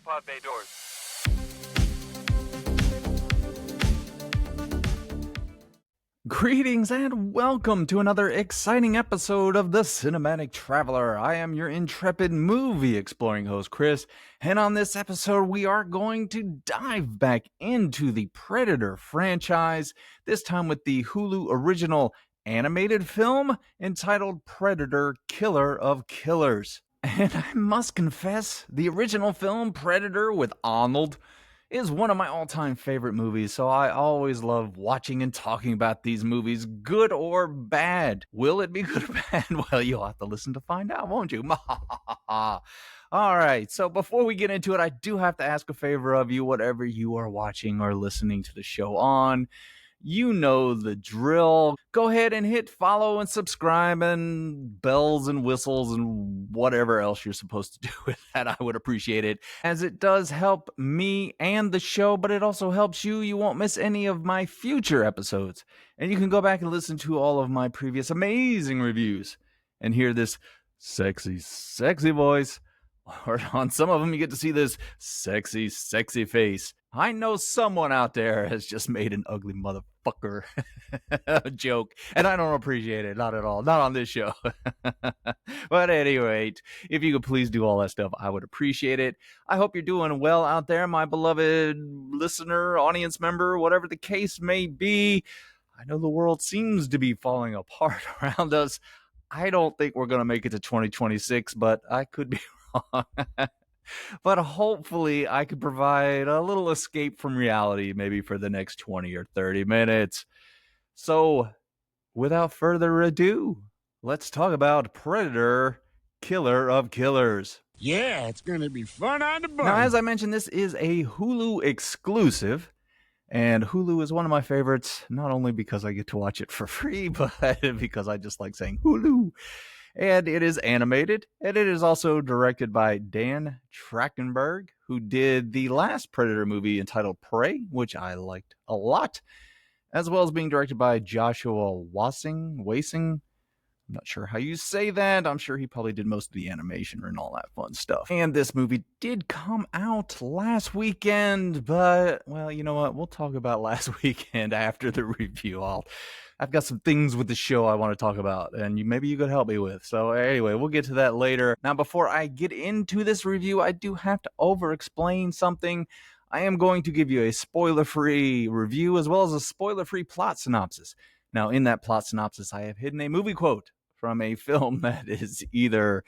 pod bay doors. Greetings and welcome to another exciting episode of The Cinematic Traveler. I am your intrepid movie exploring host, Chris, and on this episode we are going to dive back into the Predator franchise, this time with the Hulu original animated film entitled Predator: Killer of Killers. And I must confess, the original film Predator with Arnold is one of my all-time favorite movies, so I always love watching and talking about these movies, good or bad. Will it be good or bad? Well, you'll have to listen to find out, won't you? All right, so before we get into it, I do have to ask a favor of you, whatever you are watching or listening to the show on. You know the drill. Go ahead and hit follow and subscribe and bells and whistles and whatever else you're supposed to do with that. I would appreciate it, as it does help me and the show, but it also helps you. You won't miss any of my future episodes. And you can go back and listen to all of my previous amazing reviews and hear this sexy, sexy voice. Or on some of them, you get to see this sexy, sexy face. I know someone out there has just made an ugly motherfucker joke, and I don't appreciate it. Not at all. Not on this show. But at any rate, if you could please do all that stuff, I would appreciate it. I hope you're doing well out there, my beloved listener, audience member, whatever the case may be. I know the world seems to be falling apart around us. I don't think we're going to make it to 2026, but I could be wrong. But hopefully I could provide a little escape from reality maybe for the next 20 or 30 minutes. So without further ado, let's talk about Predator: Killer of Killers. Yeah, it's going to be fun on the bus. Now, as I mentioned, this is a Hulu exclusive. And Hulu is one of my favorites, not only because I get to watch it for free, but because I just like saying Hulu. And it is animated, and it is also directed by Dan Trachtenberg, who did the last Predator movie entitled Prey, which I liked a lot, as well as being directed by Joshua Wasing. I'm not sure how you say that. I'm sure he probably did most of the animation and all that fun stuff. And this movie did come out last weekend, but, well, you know what? We'll talk about last weekend after the review. I've got some things with the show I want to talk about, and maybe you could help me with. So anyway, we'll get to that later. Now, before I get into this review, I do have to over-explain something. I am going to give you a spoiler-free review as well as a spoiler-free plot synopsis. Now, in that plot synopsis, I have hidden a movie quote from a film that is either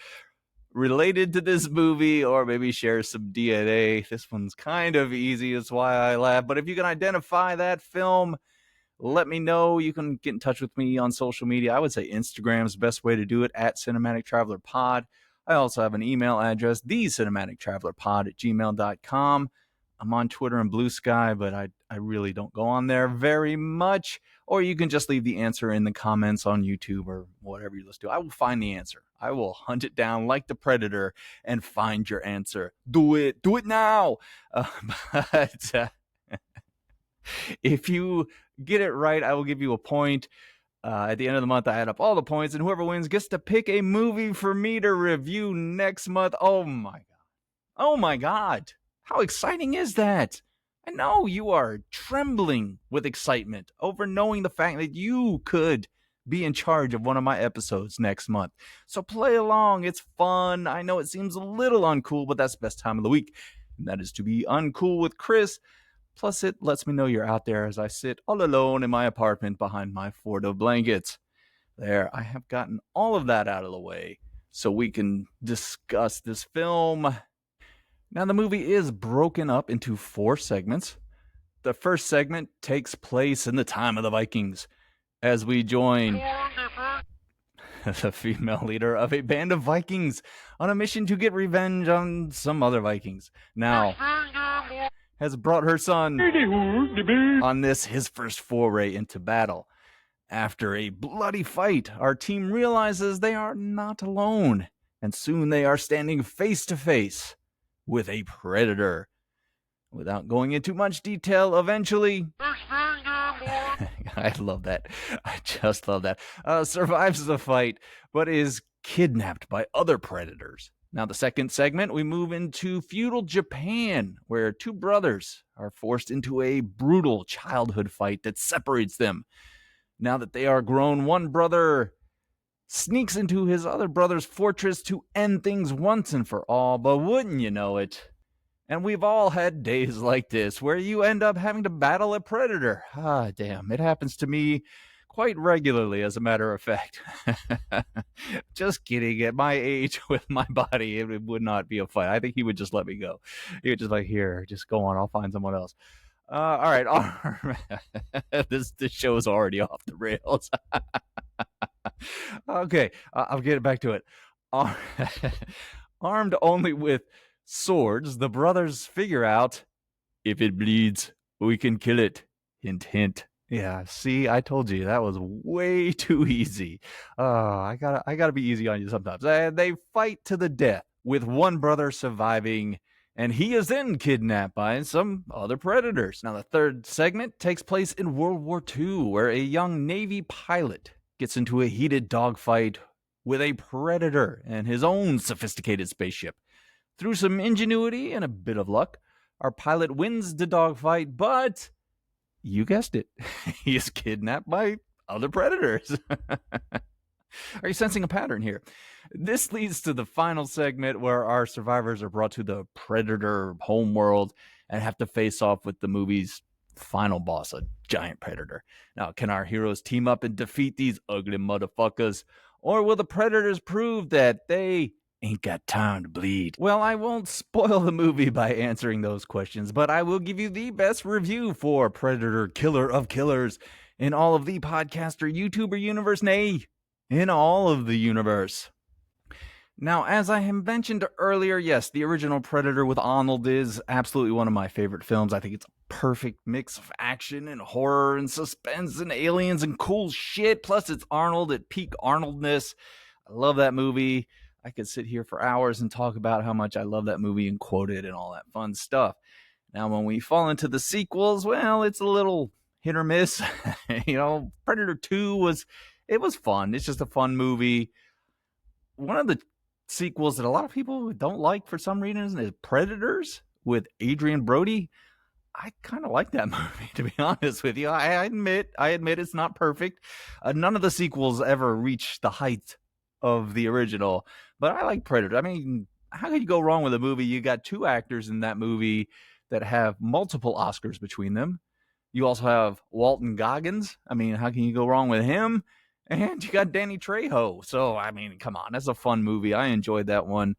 related to this movie or maybe shares some DNA. This one's kind of easy, that's why I laugh. But if you can identify that film, let me know. You can get in touch with me on social media. I would say Instagram is the best way to do it, at Cinematic Traveler Pod. I also have an email address, thecinematictravelerpod@gmail.com. I'm on Twitter and Blue Sky, but I really don't go on there very much. Or you can just leave the answer in the comments on YouTube or whatever you listen to. I will find the answer. I will hunt it down like the Predator and find your answer. Do it. Do it now. But if you get it right, I will give you a point. At the end of the month, I add up all the points, and whoever wins gets to pick a movie for me to review next month. Oh my God. Oh my God. How exciting is that? I know you are trembling with excitement over knowing the fact that you could be in charge of one of my episodes next month. So play along. It's fun. I know it seems a little uncool, but that's the best time of the week. And that is to be uncool with Chris. Plus, it lets me know you're out there as I sit all alone in my apartment behind my fort of blankets. There, I have gotten all of that out of the way so we can discuss this film. Now, the movie is broken up into 4 segments. The first segment takes place in the time of the Vikings, as we join the female leader of a band of Vikings on a mission to get revenge on some other Vikings. Now, has brought her son on this, his first foray into battle. After a bloody fight, our team realizes they are not alone, and soon they are standing face to face with a predator. Without going into much detail, eventually, I love that. I just love that. Survives the fight, but is kidnapped by other predators Now, the second segment, we move into feudal Japan, where two brothers are forced into a brutal childhood fight that separates them. Now that they are grown, one brother sneaks into his other brother's fortress to end things once and for all, but wouldn't you know it? And we've all had days like this where you end up having to battle a predator. Ah, damn. It happens to me quite regularly, as a matter of fact. Just kidding. At my age, with my body, it would not be a fight. I think he would just let me go. He would just like, here, just go on. I'll find someone else. All right. This show is already off the rails. Okay, I'll get it back to it. Armed only with swords, the brothers figure out, if it bleeds, we can kill it. Hint, hint. Yeah, see, I told you that was way too easy. I gotta be easy on you sometimes. They fight to the death, with one brother surviving, and he is then kidnapped by some other predators. Now, the third segment takes place in World War II, where a young Navy pilot gets into a heated dogfight with a predator and his own sophisticated spaceship. Through some ingenuity and a bit of luck, our pilot wins the dogfight, but you guessed it, he is kidnapped by other predators. Are you sensing a pattern here? This leads to the final segment where our survivors are brought to the predator homeworld and have to face off with the movie's final boss, a giant predator. Now, can our heroes team up and defeat these ugly motherfuckers? Or will the predators prove that they ain't got time to bleed? Well, I won't spoil the movie by answering those questions, but I will give you the best review for Predator Killer of Killers in all of the podcaster YouTuber universe, nay, in all of the universe. Now, as I had mentioned earlier, yes, the original Predator with Arnold is absolutely one of my favorite films. I think it's a perfect mix of action and horror and suspense and aliens and cool shit. Plus, it's Arnold at peak Arnoldness. I love that movie. I could sit here for hours and talk about how much I love that movie and quote it and all that fun stuff. Now, when we fall into the sequels, well, it's a little hit or miss. Predator 2 was fun. It's just a fun movie. One of the sequels that a lot of people don't like for some reason is Predators with Adrian Brody. I kind of like that movie, to be honest with you. I admit it's not perfect. None of the sequels ever reach the height of the original, but I like Predator. I mean, how could you go wrong with a movie? You got two actors in that movie that have multiple Oscars between them. You also have Walton Goggins. I mean, how can you go wrong with him? And you got Danny Trejo. So, I mean, come on. That's a fun movie. I enjoyed that one.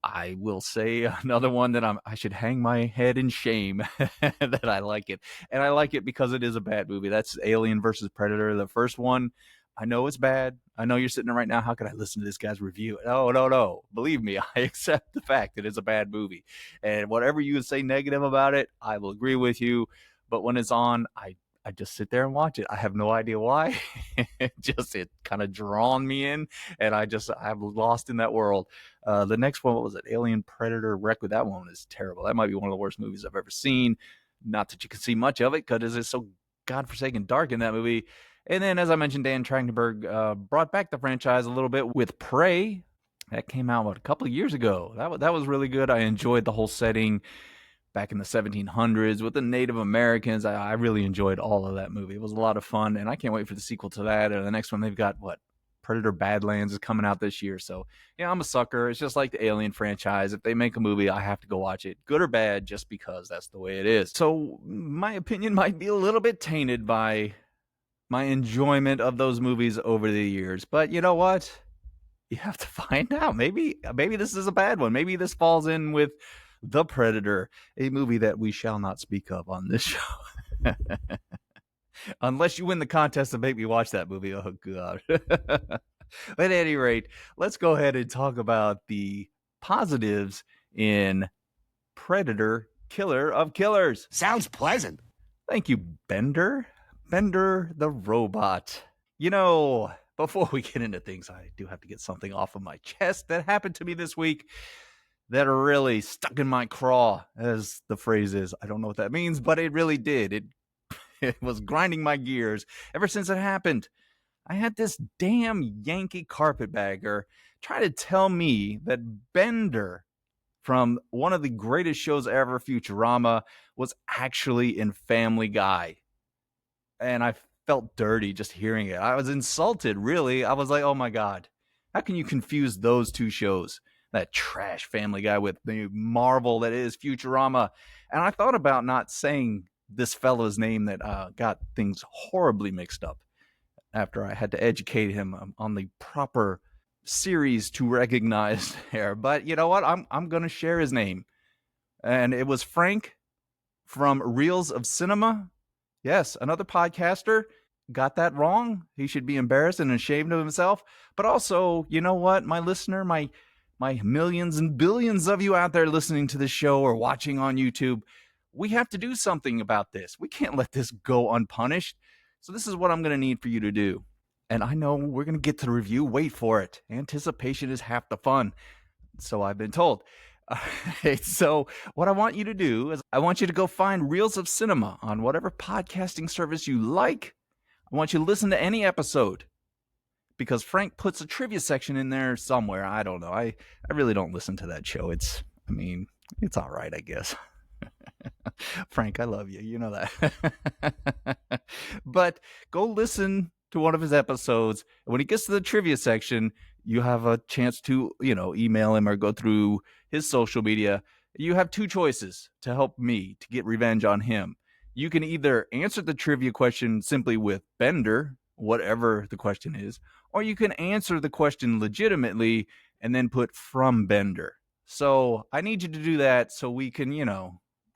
I will say another one that I should hang my head in shame that I like it. And I like it because it is a bad movie. That's Alien versus Predator. The first one, I know it's bad. I know you're sitting there right now. How could I listen to this guy's review? No. Believe me, I accept the fact that it's a bad movie. And whatever you would say negative about it, I will agree with you. But when it's on, I just sit there and watch it. I have no idea why. it kind of drawn me in, and I'm lost in that world. The next one, what was it? Alien Predator Record. That one is terrible. That might be one of the worst movies I've ever seen. Not that you can see much of it because it's so godforsaken dark in that movie. And then, as I mentioned, Dan Trachtenberg brought back the franchise a little bit with Prey. That came out a couple of years ago. That was really good. I enjoyed the whole setting back in the 1700s with the Native Americans. I really enjoyed all of that movie. It was a lot of fun, and I can't wait for the sequel to that. And the next one, they've got, Predator Badlands is coming out this year. So, yeah, I'm a sucker. It's just like the Alien franchise. If they make a movie, I have to go watch it, good or bad, just because that's the way it is. So, my opinion might be a little bit tainted by my enjoyment of those movies over the years. But you know what? You have to find out. Maybe this is a bad one. Maybe this falls in with The Predator, a movie that we shall not speak of on this show. Unless you win the contest to make me watch that movie. Oh, God. At any rate, let's go ahead and talk about the positives in Predator Killer of Killers. Sounds pleasant. Thank you, Bender the robot. Before we get into things, I do have to get something off of my chest that happened to me this week that really stuck in my craw, as the phrase is. I don't know what that means, but it really did. It was grinding my gears ever since it happened. I had this damn Yankee carpetbagger try to tell me that Bender from one of the greatest shows ever, Futurama, was actually in Family Guy. And I felt dirty just hearing it. I was insulted, really. I was like, oh my God, how can you confuse those two shows? That trash Family Guy with the marvel that is Futurama. And I thought about not saying this fellow's name that got things horribly mixed up after I had to educate him on the proper series to recognize there. But you know what? I'm going to share his name. And it was Frank from Reels of Cinema. Yes, another podcaster got that wrong. He should be embarrassed and ashamed of himself. But also, you know what? My listener, my millions and billions of you out there listening to this show or watching on YouTube, we have to do something about this. We can't let this go unpunished. So this is what I'm going to need for you to do. And I know we're going to get to the review. Wait for it. Anticipation is half the fun. So I've been told. So what I want you to do is I want you to go find Reels of Cinema on whatever podcasting service you like. I want you to listen to any episode because Frank puts a trivia section in there somewhere. I don't know. I really don't listen to that show. It's all right, I guess. Frank, I love you. You know that. But go listen to one of his episodes. And when he gets to the trivia section, you have a chance to, email him or go through his social media. You have two choices to help me to get revenge on him. You can either answer the trivia question simply with Bender, whatever the question is, or you can answer the question legitimately and then put from Bender. So I need you to do that so we can,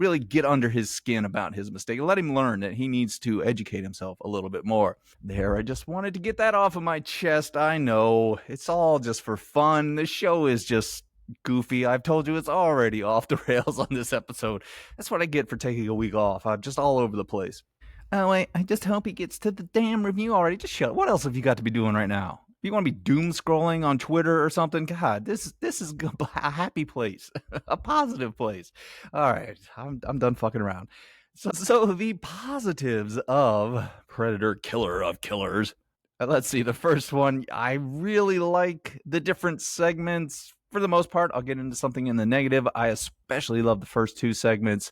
really get under his skin about his mistake. Let him learn that he needs to educate himself a little bit more. There, I just wanted to get that off of my chest. I know, it's all just for fun. This show is just goofy. I've told you it's already off the rails on this episode. That's what I get for taking a week off. I'm just all over the place. Oh, wait, I just hope he gets to the damn review already. Just shut up. What else have you got to be doing right now? If you want to be doom scrolling on Twitter or something, God, this is a happy place, a positive place. All right, I'm done fucking around. So the positives of Predator Killer of Killers. Let's see, the first one, I really like the different segments. For the most part, I'll get into something in the negative. I especially love the first two segments.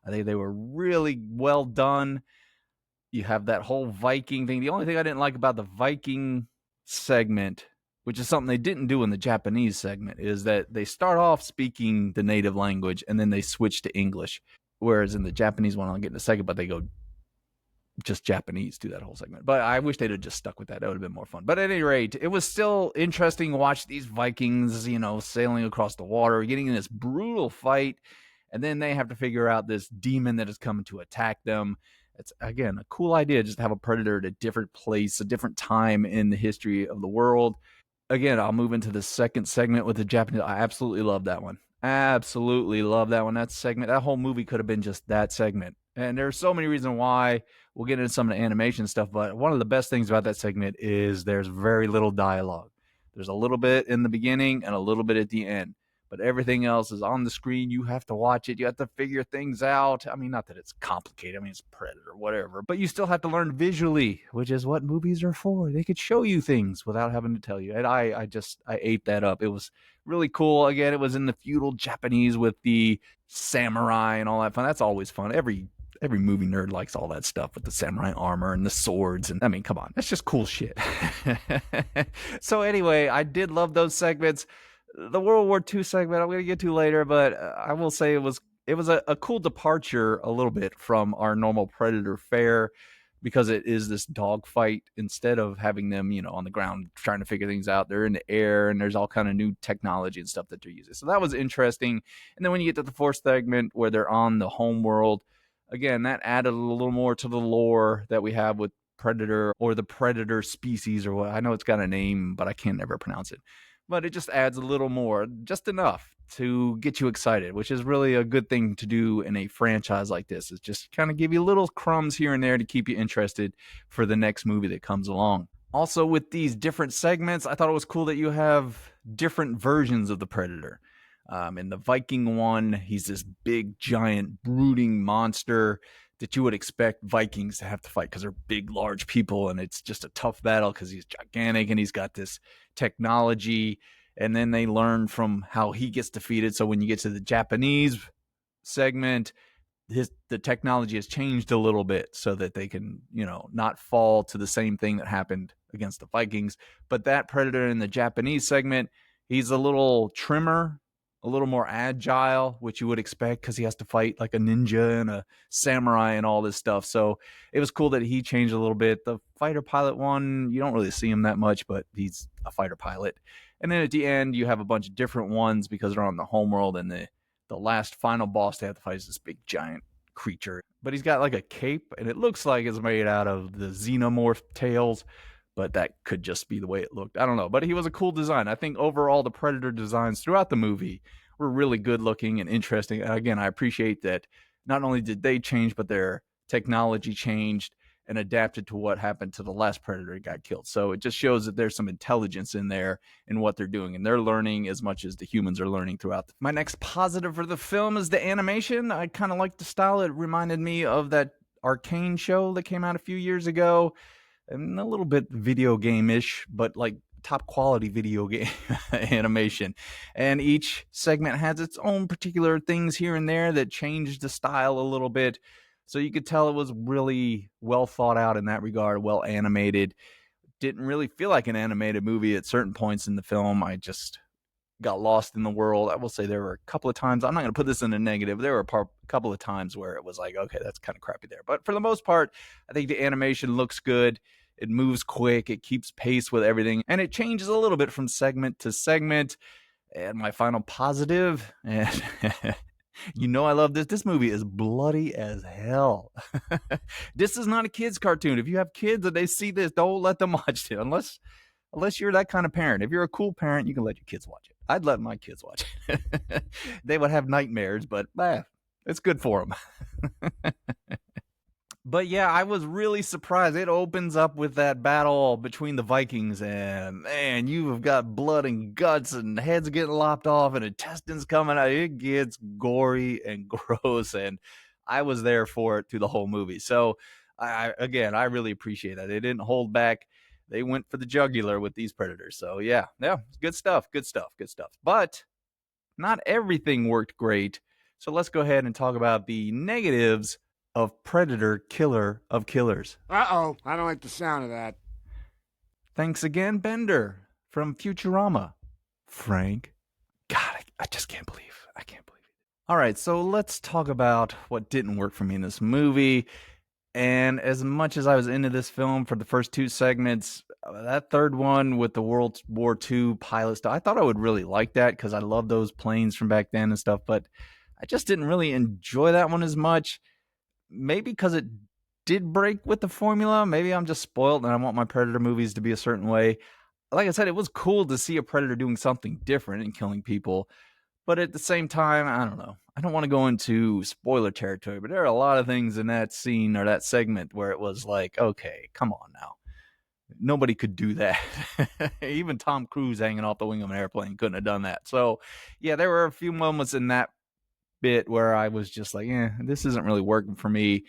I think they were really well done. You have that whole Viking thing. The only thing I didn't like about the Viking segment, which is something they didn't do in the Japanese segment, is that they start off speaking the native language and then they switch to English. Whereas in the Japanese one, I'll get in a second, but they go just Japanese through that whole segment. But I wish they'd have just stuck with that. That would have been more fun. But at any rate, it was still interesting to watch these Vikings, sailing across the water, getting in this brutal fight. And then they have to figure out this demon that is coming to attack them. It's, again, a cool idea just to have a predator at a different place, a different time in the history of the world. Again, I'll move into the second segment with the Japanese. I absolutely love that one. Absolutely love that one. That segment, that whole movie could have been just that segment. And there's so many reasons why. We'll get into some of the animation stuff, but one of the best things about that segment is there's very little dialogue. There's a little bit in the beginning and a little bit at the end. But everything else is on the screen. You have to watch it. You have to figure things out. I mean, not that it's complicated. I mean, it's Predator, whatever. But you still have to learn visually, which is what movies are for. They could show you things without having to tell you. And I ate that up. It was really cool. Again, it was in the feudal Japanese with the samurai and all that fun. That's always fun. Every movie nerd likes all that stuff with the samurai armor and the swords. And I mean, come on, that's just cool shit. So anyway, I did love those segments. The World War II segment I'm going to get to later, but I will say it was a cool departure a little bit from our normal Predator fare because it is this dogfight instead of having them, on the ground trying to figure things out. They're in the air and there's all kind of new technology and stuff that they're using. So that was interesting. And then when you get to the fourth segment where they're on the home world, again, that added a little more to the lore that we have with Predator or the Predator species or what. I know it's got a name, but I can't ever pronounce it. But it just adds a little more, just enough to get you excited, which is really a good thing to do in a franchise like this. Is just kind of give you little crumbs here and there to keep you interested for the next movie that comes along. Also, with these different segments, I thought it was cool that you have different versions of the Predator. In the Viking one, he's this big, giant, brooding monster that you would expect Vikings to have to fight because they're big, large people, and it's just a tough battle because he's gigantic and he's got this technology. And then they learn from how he gets defeated. So when you get to the Japanese segment, the technology has changed a little bit so that they can, not fall to the same thing that happened against the Vikings. But that Predator in the Japanese segment, he's a little trimmer, a little more agile, which you would expect because he has to fight like a ninja and a samurai and all this stuff. So it was cool that he changed a little bit. The fighter pilot one, you don't really see him that much, but he's a fighter pilot. And then at the end, you have a bunch of different ones because they're on the homeworld, and the last final boss they have to fight is this big giant creature. But he's got like a cape, and it looks like it's made out of the xenomorph tails, but that could just be the way it looked. I don't know. But he was a cool design. I think overall the Predator designs throughout the movie were really good looking and interesting. And again, I appreciate that not only did they change, but their technology changed and adapted to what happened to the last Predator that got killed. So it just shows that there's some intelligence in there in what they're doing, and they're learning as much as the humans are learning throughout. My next positive for the film is the animation. I kind of like the style. It reminded me of that Arcane show that came out a few years ago, and a little bit video game-ish, but like top quality video game animation. And each segment has its own particular things here and there that changed the style a little bit. So you could tell it was really well thought out in that regard, well animated. Didn't really feel like an animated movie at certain points in the film. I just got lost in the world. I will say there were a couple of times, I'm not going to put this in a negative, there were a couple of times where it was like, okay, that's kind of crappy there. But for the most part, I think the animation looks good. It moves quick. It keeps pace with everything. And it changes a little bit from segment to segment. And my final positive, and I love this. This movie is bloody as hell. This is not a kid's cartoon. If you have kids and they see this, don't let them watch it unless you're that kind of parent. If you're a cool parent, you can let your kids watch it. I'd let my kids watch it. They would have nightmares, but it's good for them. But yeah, I was really surprised. It opens up with that battle between the Vikings, and man, you have got blood and guts and heads getting lopped off and intestines coming out. It gets gory and gross, and I was there for it through the whole movie. So I really appreciate that. They didn't hold back. They went for the jugular with these Predators. So yeah, good stuff. But not everything worked great. So let's go ahead and talk about the negatives of Predator Killer of Killers. Uh-oh, I don't like the sound of that. Thanks again, Bender from Futurama. Frank. God, I just can't believe it. All right, so let's talk about what didn't work for me in this movie. And as much as I was into this film for the first two segments, that third one with the World War II pilot stuff, I thought I would really like that because I love those planes from back then and stuff, but I just didn't really enjoy that one as much. Maybe because it did break with the formula. Maybe I'm just spoiled and I want my Predator movies to be a certain way. Like I said, it was cool to see a Predator doing something different and killing people. But at the same time, I don't know. I don't want to go into spoiler territory, but there are a lot of things in that scene or that segment where it was like, okay, come on now. Nobody could do that. Even Tom Cruise hanging off the wing of an airplane couldn't have done that. So, yeah, there were a few moments in that bit where I was just like, this isn't really working for me.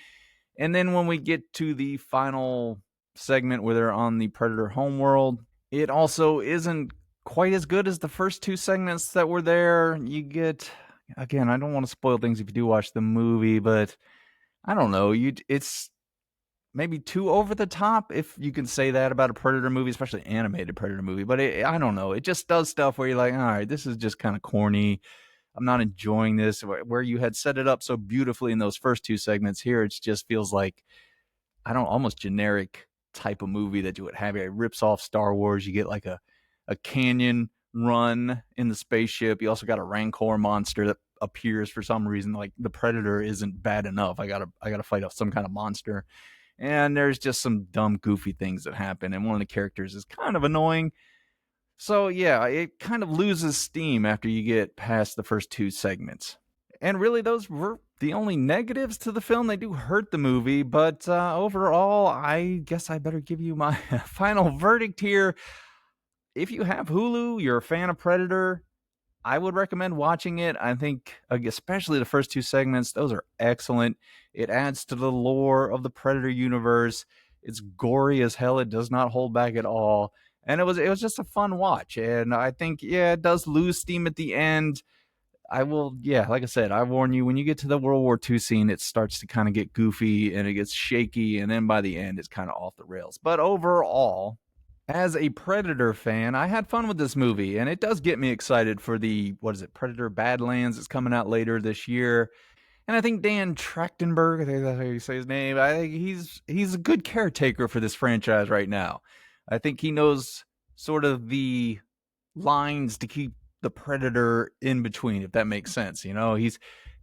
And then when we get to the final segment where they're on the Predator homeworld, it also isn't quite as good as the first two segments that were there. You get, again, I don't want to spoil things if you do watch the movie, but I don't know. It's maybe too over the top, if you can say that about a Predator movie, especially an animated Predator movie. But I don't know. It just does stuff where you're like, all right, this is just kind of corny. I'm not enjoying this. Where you had set it up so beautifully in those first two segments, here it just feels like, almost generic type of movie that you would have. It rips off Star Wars. You get like a canyon run in the spaceship. You also got a Rancor monster that appears for some reason. Like the Predator isn't bad enough. I gotta fight off some kind of monster. And there's just some dumb, goofy things that happen. And one of the characters is kind of annoying. So yeah, it kind of loses steam after you get past the first two segments. And really, those were the only negatives to the film. They do hurt the movie, but overall, I guess I better give you my final verdict here. If you have Hulu, you're a fan of Predator, I would recommend watching it. I think, especially the first two segments, those are excellent. It adds to the lore of the Predator universe. It's gory as hell. It does not hold back at all. And it was just a fun watch. And I think, yeah, it does lose steam at the end. I will, yeah, like I said, I warn you, when you get to the World War II scene, it starts to kind of get goofy and it gets shaky. And then by the end, it's kind of off the rails. But overall, as a Predator fan, I had fun with this movie, and it does get me excited for the, what is it, Predator Badlands. It's coming out later this year. And I think Dan Trachtenberg, I think that's how you say his name, I think he's a good caretaker for this franchise right now. I think he knows sort of the lines to keep the Predator in between, if that makes sense.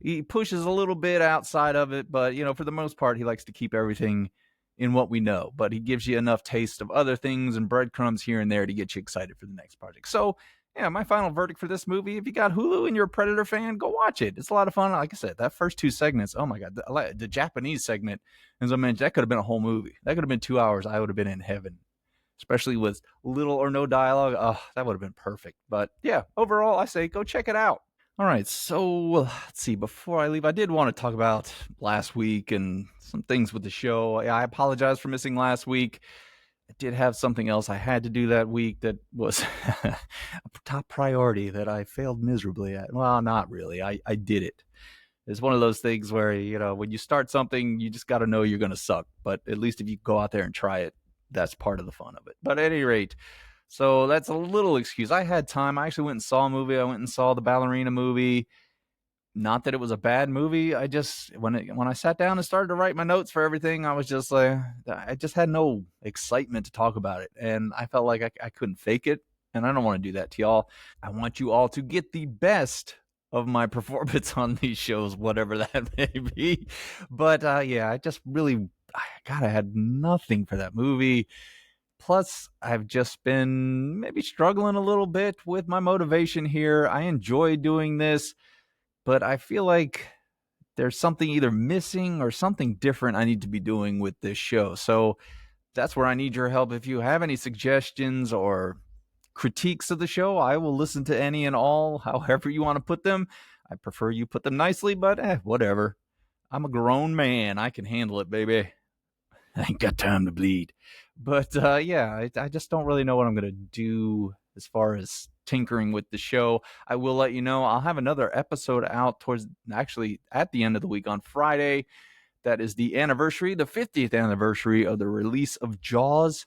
He pushes a little bit outside of it, but for the most part, he likes to keep everything in what we know. But he gives you enough taste of other things and breadcrumbs here and there to get you excited for the next project. So yeah, my final verdict for this movie, if you got Hulu and you're a Predator fan, go watch it. It's a lot of fun. Like I said, that first two segments, oh my God, the Japanese segment, as I mentioned, that could have been a whole movie. That could have been 2 hours. I would have been in heaven, especially with little or no dialogue. Oh, that would have been perfect. But yeah, overall, I say go check it out. All right, so let's see. Before I leave, I did want to talk about last week and some things with the show. I apologize for missing last week. I did have something else I had to do that week that was a top priority that I failed miserably at. Well, not really. I did it. It's one of those things where, when you start something, you just got to know you're going to suck. But at least if you go out there and try it, that's part of the fun of it. But at any rate, so that's a little excuse. I had time. I actually went and saw a movie. I went and saw the Ballerina movie. Not that it was a bad movie. I just when I sat down and started to write my notes for everything, I was just like, I just had no excitement to talk about it, and I felt like I couldn't fake it, and I don't want to do that to y'all. I want you all to get the best of my performance on these shows, whatever that may be. But yeah, I just really, God, I had nothing for that movie. Plus, I've just been maybe struggling a little bit with my motivation here. I enjoy doing this, but I feel like there's something either missing or something different I need to be doing with this show. So that's where I need your help. If you have any suggestions or critiques of the show, I will listen to any and all, however you want to put them. I prefer you put them nicely, but whatever. I'm a grown man. I can handle it, baby. I ain't got time to bleed. But yeah, I just don't really know what I'm going to do as far as tinkering with the show. I will let you know. I'll have another episode out actually at the end of the week on Friday. That is the 50th anniversary of the release of Jaws.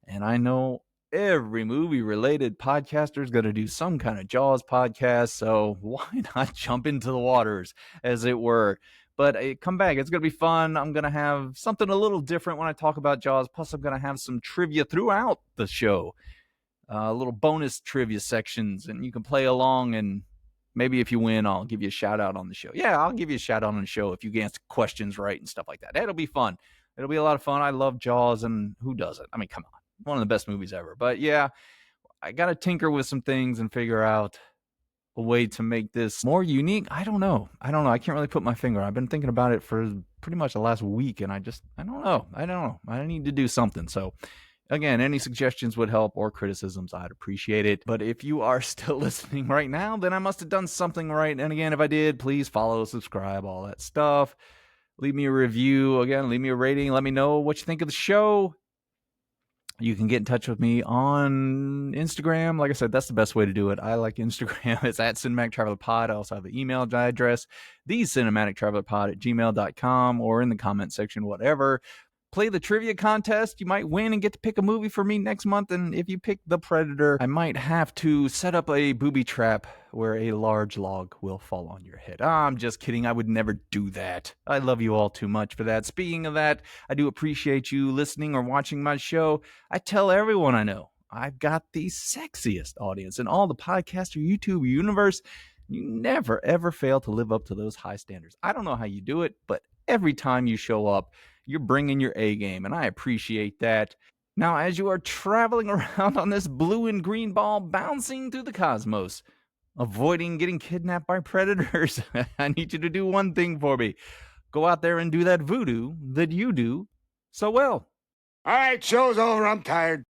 And I know every movie related podcaster is going to do some kind of Jaws podcast. So why not jump into the waters, as it were? But come back. It's going to be fun. I'm going to have something a little different when I talk about Jaws. Plus, I'm going to have some trivia throughout the show. Little bonus trivia sections, and you can play along, and maybe if you win, I'll give you a shout out on the show. Yeah, I'll give you a shout out on the show if you answer questions right and stuff like that. It'll be fun. It'll be a lot of fun. I love Jaws, and who doesn't? I mean, come on. One of the best movies ever. But yeah, I got to tinker with some things and figure out a way to make this more unique. I don't know. I can't really put my finger on it. I've been thinking about it for pretty much the last week, and I don't know. I need to do something. So again, any suggestions would help, or criticisms, I'd appreciate it. But if you are still listening right now, then I must have done something right. And again, if I did, please follow, subscribe, all that stuff. Leave me a review. Again, leave me a rating. Let me know what you think of the show. You can get in touch with me on Instagram. Like I said, that's the best way to do it. I like Instagram. It's at Cinematic Traveler Pod. I also have the email address, thecinematictravelerpod@gmail.com, or in the comment section, whatever. Play the trivia contest. You might win and get to pick a movie for me next month. And if you pick The Predator, I might have to set up a booby trap where a large log will fall on your head. I'm just kidding. I would never do that. I love you all too much for that. Speaking of that, I do appreciate you listening or watching my show. I tell everyone I know I've got the sexiest audience in all the podcaster YouTube universe. You never, ever fail to live up to those high standards. I don't know how you do it, but every time you show up, you're bringing your A game, and I appreciate that. Now, as you are traveling around on this blue and green ball bouncing through the cosmos, avoiding getting kidnapped by predators, I need you to do one thing for me. Go out there and do that voodoo that you do so well. All right, show's over. I'm tired.